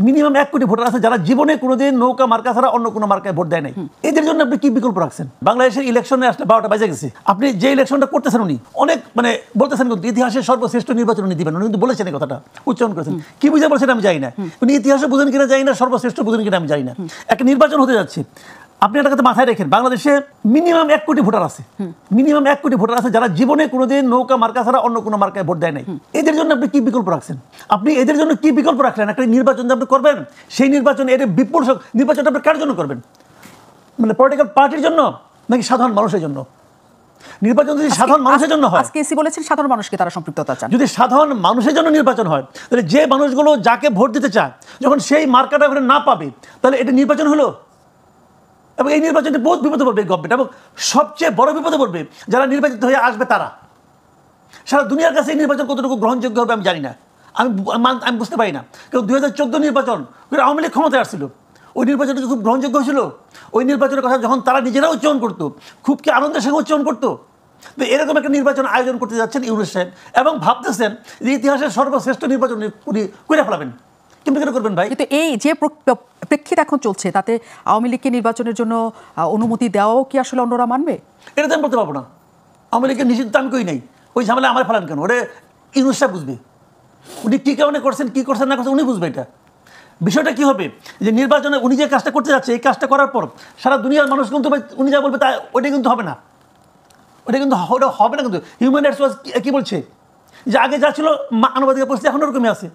Minimum 1 কোটি voter আছে যারা জীবনে কোনোদিন নৌকা মার্কা ছাড়া অন্য কোনো মার্কায় ভোট দেয় নাই। এদের জন্য আপনি কি বিকল্প রাখছেন? বাংলাদেশের ইলেকশনে আসলে 12টা বাজে গেছে, আপনি যে ইলেকশনটা করতেছেন উনি অনেক বলতেছেন কিন্তু ইতিহাসের সর্বশ্রেষ্ঠ নির্বাচন উনি দিবেন, উনি কিন্তু বলেছেন এই কথাটা, উচ্চারণ করেছেন। কি বুঝে বলছেন আমি জানি না, উনি ইতিহাসে বুঝেন কিনা জানি না, সর্বশ্রেষ্ঠ বুঝেন কিনা আমি জানি না। একটা নির্বাচন হতে যাচ্ছে, আপনি একটা কথা মাথায় রাখেন, বাংলাদেশে মিনিমাম 1 কোটি ভোটার আছে, মিনিমাম 1 কোটি ভোটার আছে যারা জীবনে কোনোদিন নৌকা মার্কা ছাড়া অন্য কোনো মার্কায় ভোট দেয় নাই। এদের জন্য আপনি কি বিকল্প রাখছেন? আপনি এদের জন্য কি বিকল্প রাখলেন? একটা নির্বাচন যে আপনি করবেন, সেই নির্বাচনে এর বিপুল নির্বাচনটা আপনি কার জন্য করবেন? মানে পলিটিক্যাল পার্টির জন্য নাকি সাধারণ মানুষের জন্য? নির্বাচন যদি সাধারণ মানুষের জন্য হয়, আজকে এসি বলেছেন সাধারণ মানুষকে তারা সম্পৃক্ততা চান। যদি সাধারণ মানুষের জন্য নির্বাচন হয়, তাহলে যে মানুষগুলো যাকে ভোট দিতে চায় যখন সেই মার্কাটা না পাবে, তাহলে এটা নির্বাচন হলো? এবং এই নির্বাচনে বহুত বিপদে পড়বে গভর্নমেন্ট, এবং সবচেয়ে বড় বিপদে পড়বে যারা নির্বাচিত হয়ে আসবে তারা। সারা দুনিয়ার কাছে এই নির্বাচন কতটুকু গ্রহণযোগ্য হবে আমি জানি না, আমি বুঝতে পারি না। কারণ 2014 নির্বাচন আওয়ামী লীগ ক্ষমতায় আসছিল, ওই নির্বাচনটা খুব গ্রহণযোগ্য হয়েছিল? ওই নির্বাচনের কথা যখন তারা নিজেরা উচ্চারণ করতো, খুব কি আনন্দের সঙ্গে উচ্চারণ করতো? তো এরকম একটা নির্বাচন আয়োজন করতে যাচ্ছেন ইউনূস সাহেব, এবং ভাবতেছেন যে ইতিহাসের সর্বশ্রেষ্ঠ নির্বাচন করে ফেলাবেন। কিন্তু কেন করবেন ভাই? কিন্তু এই যে প্রেক্ষিত এখন চলছে, তাতে আওয়ামী লীগকে নির্বাচনের জন্য অনুমতি দেওয়াও কি আসলে অন্যরা মানবে? এটা তো আমি বলতে পারবো না। আওয়ামী লীগের নিষিদ্ধ আমি কই নাই, ওই ঝামেলা আমার ফেলান কেন? ওটা ইউনূস সাহেব বুঝবে, উনি কী কারণে করছেন, কী করছেন না করছেন উনি বুঝবে। এটা বিষয়টা কী হবে যে নির্বাচনে উনি যে কাজটা করতে যাচ্ছে, এই কাজটা করার পর সারা দুনিয়ার মানুষ কিন্তু উনি যা বলবে তা ওইটা কিন্তু হবে না, ওটা কিন্তু ওটা হবে না। কিন্তু হিউম্যান রাইটস ওয়াচ কী বলছে যে আগে যা ছিল মানবাধিকার পরিস্থিতি এখন ওরকমই আছে।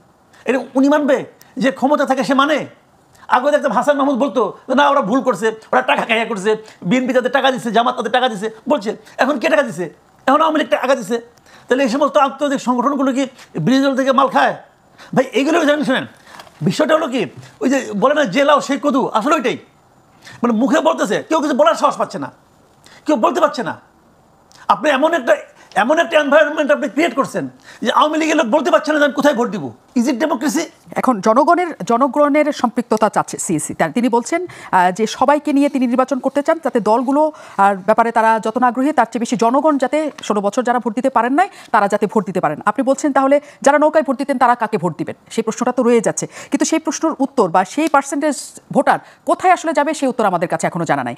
এটা উনি মানবে? যে ক্ষমতা থাকে সে মানে? আগে দেখতাম হাসান মাহমুদ বলতো না ওরা ভুল করছে, ওরা টাকা খাইয়া করছে, বিএনপি তাদের টাকা দিচ্ছে, জামাত তাদের টাকা দিচ্ছে বলছে। এখন কে টাকা দিচ্ছে? এখন আওয়ামী লীগ টাকা দিচ্ছে। তাহলে এই সমস্ত আন্তর্জাতিক সংগঠনগুলো কি বিরোধী দল থেকে মাল খায়? ভাই এইগুলো জানেন, শোনেন বিষয়টা হলো কি, ওই যে বলে না যে লাও সেই কদু, আসলে ওইটাই। মানে মুখে বলতেছে, কেউ কিছু বলার সাহস পাচ্ছে না, কেউ বলতে পারছে না। আপনি এমন একটা এনভায়রনমেন্ট আপনি ক্রিয়েট করছেন যে আওয়ামী লীগের লোক বলতে পারছে না যে আমি কোথায় ভোট দিব। Is it democracy? এখন জনগণের সম্পৃক্ততা চাচ্ছে সিএসি। তিনি বলছেন যে সবাইকে নিয়ে তিনি নির্বাচন করতে চান, যাতে দলগুলো ব্যাপারে তারা যত না আগ্রহী তার চেয়ে বেশি জনগণ যাতে 16 বছর যারা ভোট দিতে পারেন নাই তারা যাতে ভোট দিতে পারেন। আপনি বলছেন তাহলে যারা নৌকায় ভোট দিতেন তারা কাকে ভোট দিবেন? সেই প্রশ্নটা তো রয়ে যাচ্ছে, কিন্তু সেই প্রশ্নের উত্তর বা সেই পার্সেন্টেজ ভোটার কোথায় আসলে যাবে সেই উত্তর আমাদের কাছে এখনো জানা নাই।